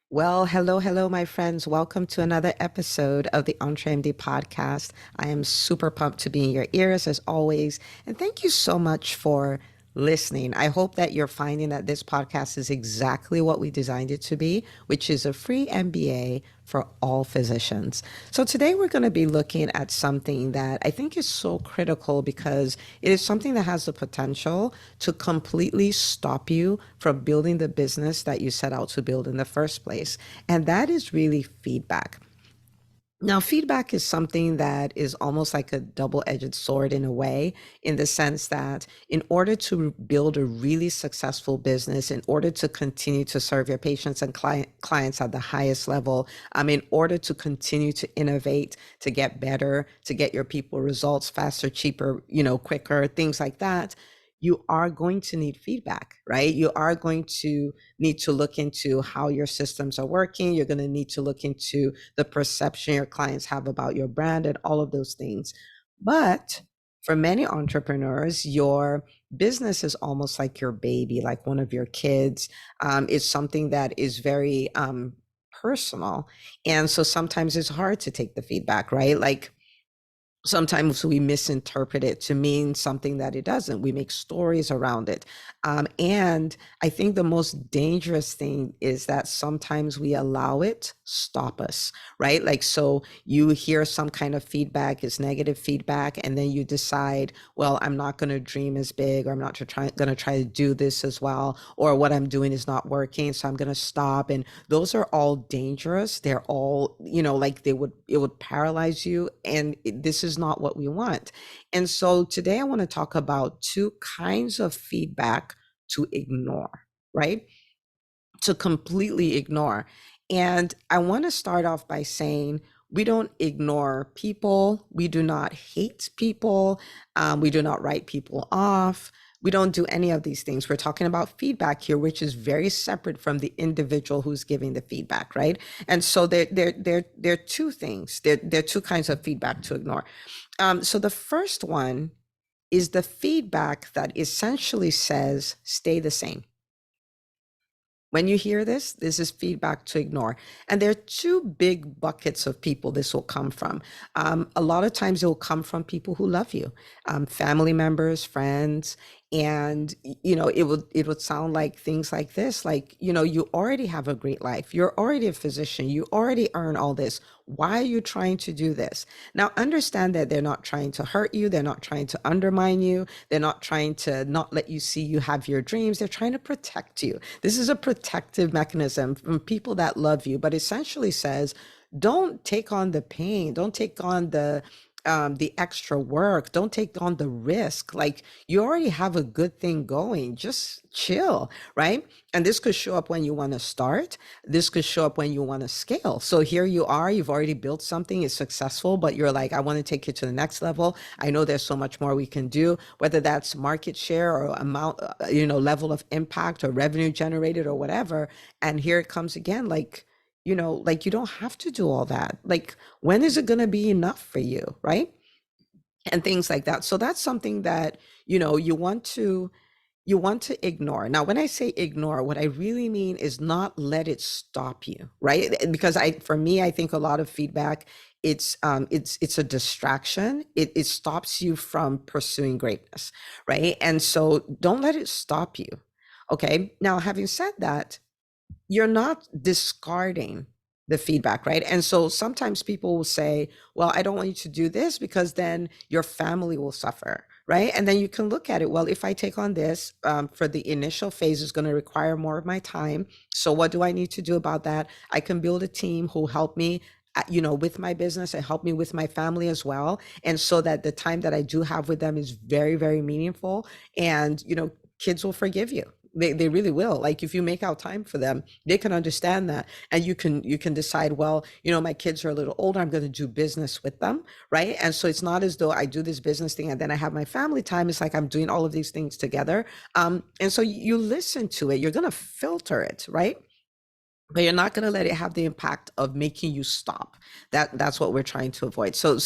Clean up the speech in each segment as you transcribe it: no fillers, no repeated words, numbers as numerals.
Well, hello, my friends. Welcome to another episode of the EntreMD podcast. I am super pumped to be in your ears as always. And thank you so much for listening. I hope that you're finding that this podcast is exactly what we designed it to be, which is a free MBA for all physicians. So today we're going to be looking at something that I think is so critical because it is something that has the potential to completely stop you from building the business that you set out to build in the first place. And that is really feedback. Now, feedback is something that is almost like a double edged sword in a way, in the sense that in order to build a really successful business, in order to continue to serve your patients and clients at the highest level, in order to continue to innovate, to get better, to get your people results faster, cheaper, quicker, things like that, you are going to need feedback, right? You are going to need to look into how your systems are working. You're going to need to look into the perception your clients have about your brand and all of those things. But for many entrepreneurs, your business is almost like your baby, like one of your kids. It's something that is very personal. And so sometimes it's hard to take the feedback, right? Like, sometimes we misinterpret it to mean something that it doesn't. We make stories around it. And I think the most dangerous thing is that sometimes we allow it stop us, right? Like, so you hear some kind of feedback is negative feedback, and then you decide, well, I'm not going to dream as big, or I'm not going to try to do this as well, or what I'm doing is not working, so I'm going to stop. And those are all dangerous. They're all, like it would paralyze you. And this is not what we want. And so today I want to talk about two kinds of feedback to ignore, right? To completely ignore. And I want to start off by saying we don't ignore people. We do not hate people. We do not write people off. We don't do any of these things. We're talking about feedback here, which is very separate from the individual who's giving the feedback, right? And so there are two things. There are two kinds of feedback to ignore. So the first one is the feedback that essentially says, stay the same. When you hear this is feedback to ignore. And there are two big buckets of people this will come from. A lot of times it will come from people who love you, family members, friends. And it would sound like things like this, like, you already have a great life. You're already a physician. You already earn all this. Why are you trying to do this? Now, understand that they're not trying to hurt you. They're not trying to undermine you. They're not trying to not let you see you have your dreams. They're trying to protect you. This is a protective mechanism from people that love you, but essentially says, don't take on the pain. Don't take on the extra work. Don't take on the risk. Like, you already have a good thing going. Just chill, right? And this could show up when you want to start. This could show up when you want to scale. So here you are, you've already built something, it's successful, but you're like, I want to take it to the next level. I know there's so much more we can do, whether that's market share or amount, level of impact or revenue generated or whatever. And here it comes again, like, like, you don't have to do all that. Like, when is it going to be enough for you, right? And things like that. So that's something that, you want to ignore. Now, when I say ignore, what I really mean is not let it stop you, right? Because for me, I think a lot of feedback, it's a distraction. It stops you from pursuing greatness, right? And so don't let it stop you. Okay. Now, having said that, you're not discarding the feedback, right? And so sometimes people will say, well, I don't want you to do this because then your family will suffer, right? And then you can look at it, well, if I take on this for the initial phase is going to require more of my time. So what do I need to do about that? I can build a team who help me with my business and help me with my family as well. And so that the time that I do have with them is very, very meaningful. And, kids will forgive you. They really will. Like, if you make out time for them, they can understand that. And you can decide, well, my kids are a little older, I'm going to do business with them, right? And so it's not as though I do this business thing and then I have my family time. It's like I'm doing all of these things together. And so you listen to it, you're going to filter it, right? But you're not going to let it have the impact of making you stop. That's what we're trying to avoid. So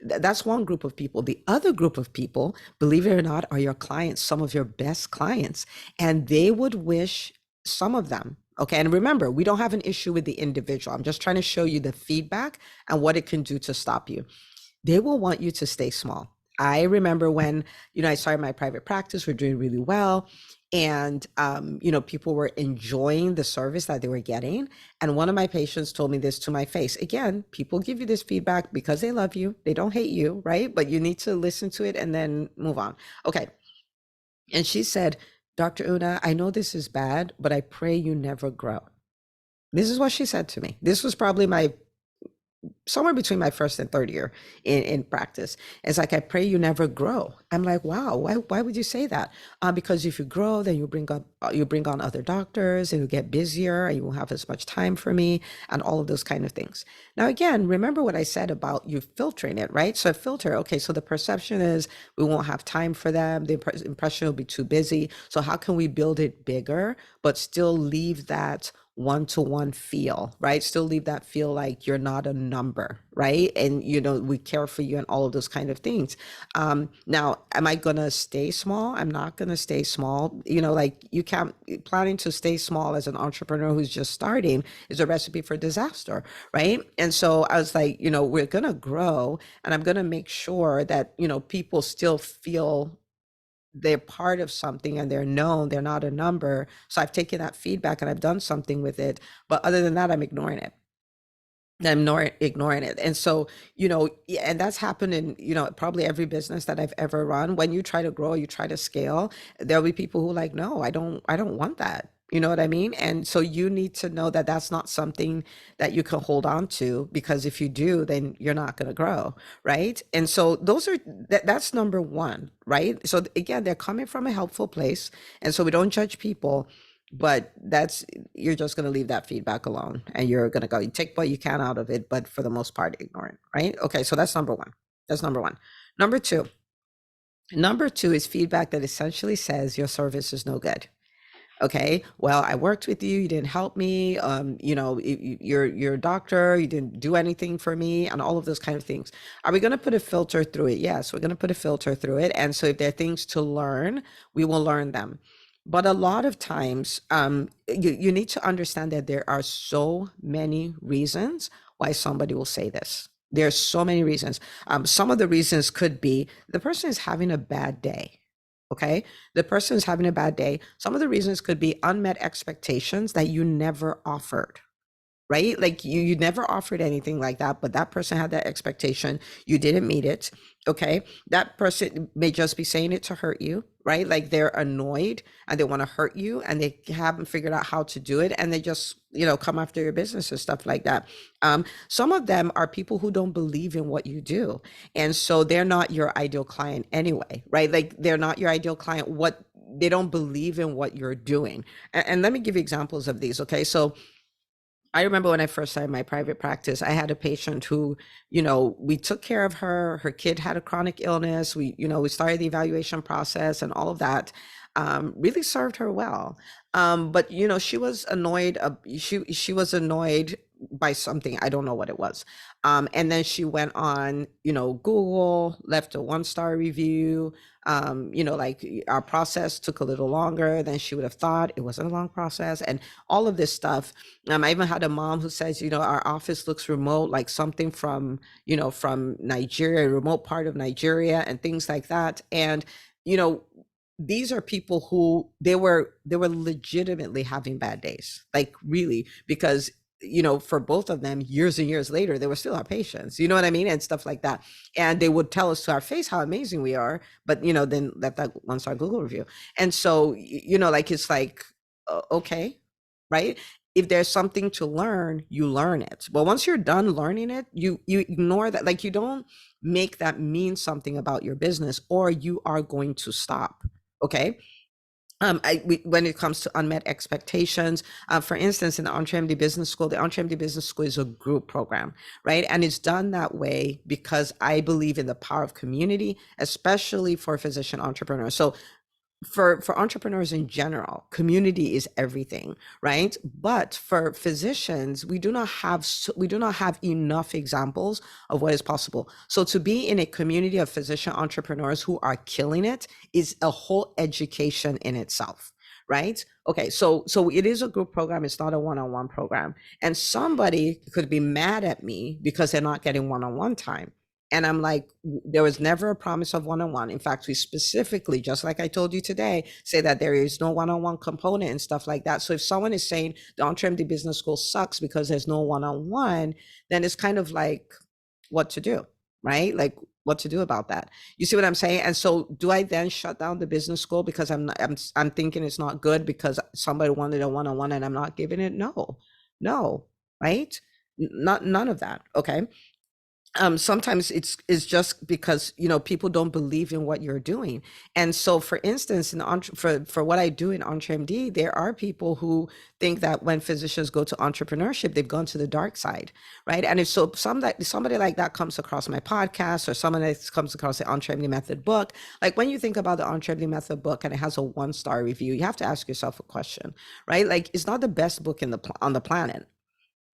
that's one group of people. The other group of people, believe it or not, are your clients, some of your best clients, and they would wish, some of them, Okay. And remember, we don't have an issue with the individual. I'm just trying to show you the feedback and what it can do to stop you. They will want you to stay small. I remember when, I started my private practice, we're doing really well. And, people were enjoying the service that they were getting. And one of my patients told me this to my face. Again, people give you this feedback because they love you. They don't hate you, right? But you need to listen to it and then move on. Okay. And she said, Dr. Una, I know this is bad, but I pray you never grow. This is what she said to me. This was probably my somewhere between my first and third year in practice. It's like, I pray you never grow. I'm like, wow, why would you say that? Because if you grow, then you bring on other doctors and you get busier and you won't have as much time for me and all of those kind of things. Now, again, remember what I said about you filtering it, right? So filter, okay, so the perception is we won't have time for them. The impression will be too busy. So how can we build it bigger, but still leave that one-to-one feel, right? Still leave that feel like you're not a number, right? And we care for you and all of those kind of things. Now, am I gonna stay small? I'm not gonna stay small. Like, you can't. Planning to stay small as an entrepreneur who's just starting is a recipe for disaster, right? And so I was like, we're gonna grow, and I'm gonna make sure that people still feel they're part of something and they're known, they're not a number. So I've taken that feedback and I've done something with it. But other than that, I'm ignoring it. I'm ignoring it. And so, yeah, and that's happened in, probably every business that I've ever run. When you try to grow, you try to scale, there'll be people who are like, no, I don't want that. You know what I mean? And so you need to know that that's not something that you can hold on to, because if you do, then you're not going to grow. Right. And so that's number one. Right. So again, they're coming from a helpful place. And so we don't judge people, but you're just going to leave that feedback alone, and you're going to go, you take what you can out of it, but for the most part ignore it, right? Okay, so that's number one. Number two. Number two is feedback that essentially says your service is no good. Okay, well, I worked with you, you didn't help me, you're a doctor, you didn't do anything for me, and all of those kind of things. Are we going to put a filter through it? Yes, we're going to put a filter through it. And so if there are things to learn, we will learn them. But a lot of times, you need to understand that there are so many reasons why somebody will say this. There's so many reasons. Some of the reasons could be the person is having a bad day. Okay. The person is having a bad day. Some of the reasons could be unmet expectations that you never offered, right? Like you never offered anything like that, but that person had that expectation. You didn't meet it. Okay. That person may just be saying it to hurt you, right? Like they're annoyed and they want to hurt you and they haven't figured out how to do it. And they just, come after your business and stuff like that. Some of them are people who don't believe in what you do. And so they're not your ideal client anyway, right? Like they're not your ideal client. They don't believe in what you're doing. And let me give you examples of these. Okay. So I remember when I first started my private practice, I had a patient who, we took care of her. Her kid had a chronic illness. We started the evaluation process and all of that. Really served her well. But she was annoyed. She was annoyed by something. I don't know what it was. And then she went on, Google, left a 1-star review. Like our process took a little longer than she would have thought. It wasn't a long process, and all of this stuff. I even had a mom who says, our office looks remote, like something from Nigeria, a remote part of Nigeria, and things like that. And, these are people who they were legitimately having bad days, like really, because for both of them, years and years later, they were still our patients, you know what I mean? And stuff like that. And they would tell us to our face how amazing we are, but then let that 1-star Google review. And so, like, it's like, okay, right? If there's something to learn, you learn it. But once you're done learning it, you ignore that. Like, you don't make that mean something about your business, or you are going to stop. Okay. When it comes to unmet expectations, for instance, in the EntreMD Business School, the EntreMD Business School is a group program, right? And it's done that way because I believe in the power of community, especially for physician entrepreneurs. So for entrepreneurs in general, community is everything, right? But for physicians, we do not have enough examples of what is possible. So to be in a community of physician entrepreneurs who are killing it is a whole education in itself, right? Okay, so it is a group program, it's not a one-on-one program. And somebody could be mad at me because they're not getting one-on-one time. And I'm like, there was never a promise of one-on-one. In fact, we specifically, just like I told you today, say that there is no one-on-one component and stuff like that. So if someone is saying the EntreMD Business School sucks because there's no one-on-one, then it's kind of like what to do, right? Like what to do about that. You see what I'm saying? And so do I then shut down the business school because I'm thinking it's not good because somebody wanted a one-on-one and I'm not giving it? No. No, right? Not none of that. Okay. Sometimes it's just because people don't believe in what you're doing. And so for instance, for what I do in EntreMD, there are people who think that when physicians go to entrepreneurship, they've gone to the dark side, right? And if so somebody like that comes across my podcast, or someone that comes across the EntreMD Method book, like when you think about the EntreMD Method book and it has a 1-star review, you have to ask yourself a question, right? Like, it's not the best book on the planet,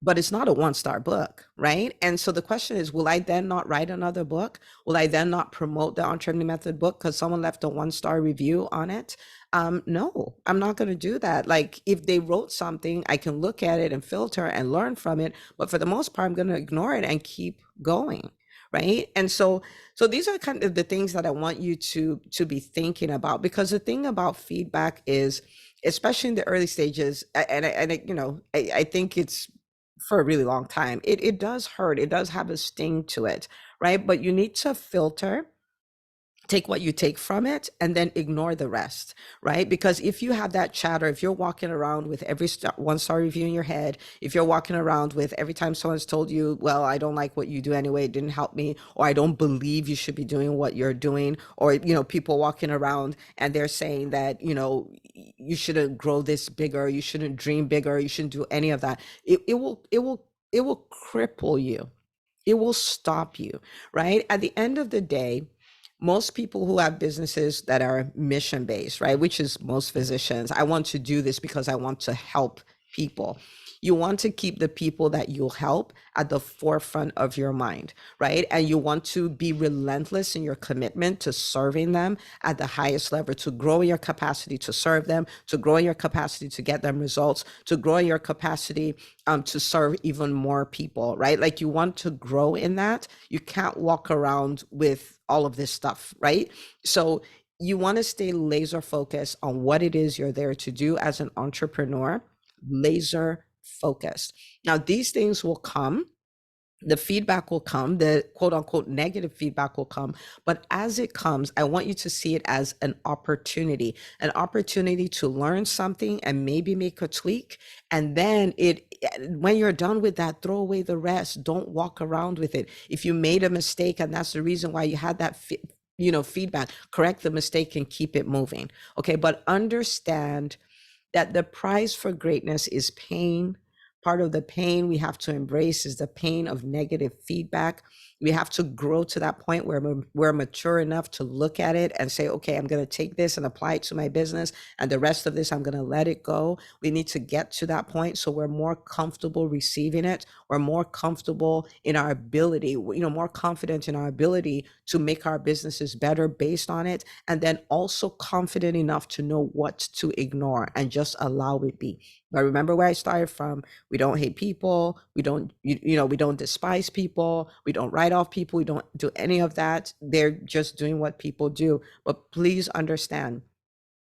but it's not a 1-star book, right? And so the question is, will I then not write another book? Will I then not promote the EntreMD Method book because someone left a 1-star review on it? No, I'm not going to do that. Like, if they wrote something, I can look at it and filter and learn from it, but for the most part, I'm going to ignore it and keep going, right? And so these are kind of the things that I want you to be thinking about, because the thing about feedback is, especially in the early stages, I think it's for a really long time, it does hurt, it does have a sting to it, right? But you need to filter, take what you take from it, and then ignore the rest, right? Because if you have that chatter, if you're walking around with every 1-star review in your head, if you're walking around with every time someone's told you, well, I don't like what you do anyway, it didn't help me, or I don't believe you should be doing what you're doing, or people walking around and they're saying that you shouldn't grow this bigger, you shouldn't dream bigger, you shouldn't do any of that, it will cripple you, it will stop you, right? At the end of the day, most people who have businesses that are mission based, right, which is most physicians, I want to do this because I want to help people. You want to keep the people that you'll help at the forefront of your mind, right? And you want to be relentless in your commitment to serving them at the highest level, to grow your capacity to serve them, to grow your capacity to get them results, to grow your capacity to serve even more people, right? Like, you want to grow in that. You can't walk around with all of this stuff, right? So you want to stay laser focused on what it is you're there to do as an entrepreneur, laser focused. Now, these things will come, the feedback will come, the quote unquote negative feedback will come, but as it comes, I want you to see it as an opportunity to learn something and maybe make a tweak. And then when you're done with that, throw away the rest. Don't walk around with it. If you made a mistake and that's the reason why you had that feedback, correct the mistake and keep it moving. Okay, but understand that the price for greatness is pain. Part of the pain we have to embrace is the pain of negative feedback. We have to grow to that point where we're mature enough to look at it and say, okay, I'm going to take this and apply it to my business, and the rest of this, I'm going to let it go. We need to get to that point so we're more comfortable receiving it. We're more comfortable in our ability, more confident in our ability to make our businesses better based on it. And then also confident enough to know what to ignore and just allow it be. But remember where I started from. We don't hate people. We don't, we don't despise people. We don't write off people. We don't do any of that. They're just doing what people do. But please understand,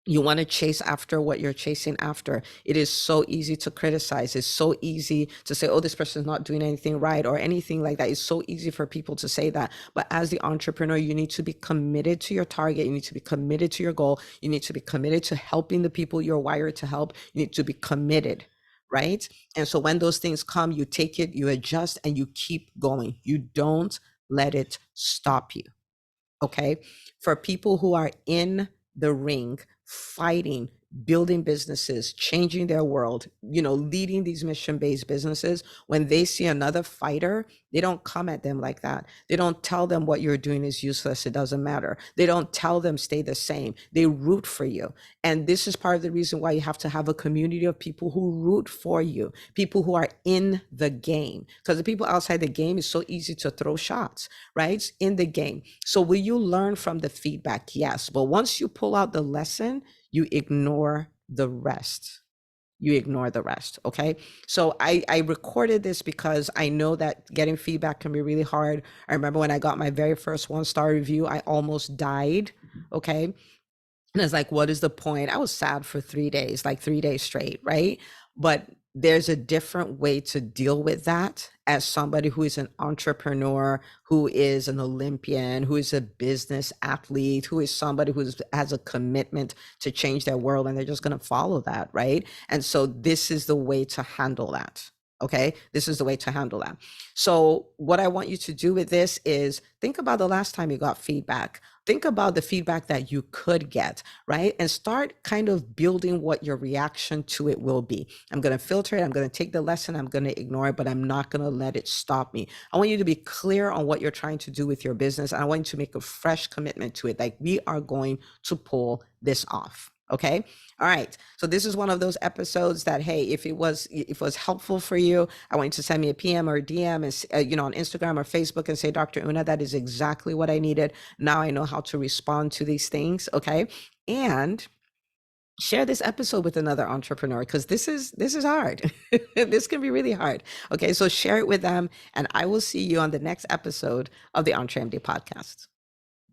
you want to chase after what you're chasing after. It is so easy to criticize. It's so easy to say, oh, this person's not doing anything right or anything like that. It's so easy for people to say that. But as the entrepreneur, you need to be committed to your target. You need to be committed to your goal. You need to be committed to helping the people you're wired to help. You need to be committed, right? And so when those things come, you take it, you adjust, and you keep going. You don't let it stop you. Okay. For people who are in the ring, fighting, building businesses, changing their world, leading these mission-based businesses, when they see another fighter, they don't come at them like that. They don't tell them what you're doing is useless, it doesn't matter. They don't tell them stay the same. They root for you. And this is part of the reason why you have to have a community of people who root for you, people who are in the game. Because the people outside the game is so easy to throw shots, right? It's in the game. So will you learn from the feedback? Yes. But once you pull out the lesson, you ignore the rest. You ignore the rest. Okay. So I recorded this because I know that getting feedback can be really hard. I remember when I got my very first 1-star review, I almost died. Okay. And it's like, what is the point? I was sad for 3 days, like 3 days straight, right? But there's a different way to deal with that as somebody who is an entrepreneur, who is an Olympian, who is a business athlete, who is somebody who has a commitment to change their world, and they're just going to follow that, right? And so this is the way to handle that. Okay, this is the way to handle that. So, what I want you to do with this is think about the last time you got feedback. Think about the feedback that you could get, right? And start kind of building what your reaction to it will be. I'm going to filter it. I'm going to take the lesson. I'm going to ignore it, but I'm not going to let it stop me. I want you to be clear on what you're trying to do with your business. And I want you to make a fresh commitment to it. Like, we are going to pull this off. Okay. All right. So this is one of those episodes that, hey, if it was helpful for you, I want you to send me a PM or a DM and, on Instagram or Facebook and say, Dr. Una, that is exactly what I needed. Now I know how to respond to these things. Okay. And share this episode with another entrepreneur, because this is hard. This can be really hard. Okay. So share it with them, and I will see you on the next episode of the EntreMD podcast.